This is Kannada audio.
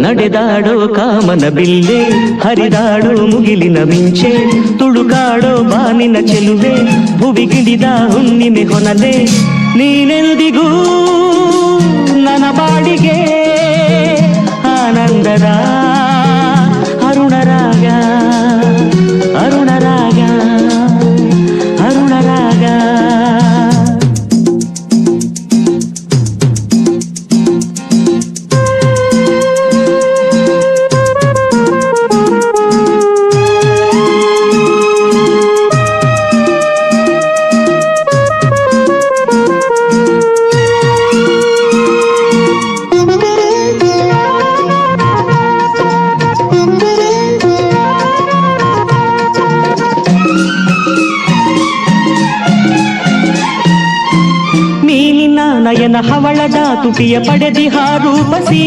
ನಡೆದಾಡೋ ಕಾಮನ ಬಿಲ್ಲೆ, ಹರಿದಾಡೋ ಮುಗಿಲಿನ ಮಿಂಚೆ, ತುಳುಕಾಡೋ ಬಾನಿನ ಚೆಲುವೆ, ಭುವಿಗಿಳಿದ ಹುಣ್ಣಿಮೆ ಹೊನಲೆ, ನೀನೆಂದಿಗೂ ನನ್ನ ಬಾಡಿಗೆ ಆನಂದದ ಅರುಣರಾಗ ಅರುಣರಾಗ ಅರುಣರಾಗ. ನಯನ ಹವಳದ ತುಟಿಯ ಪಡೆದಿಹ ರೂಪಸಿ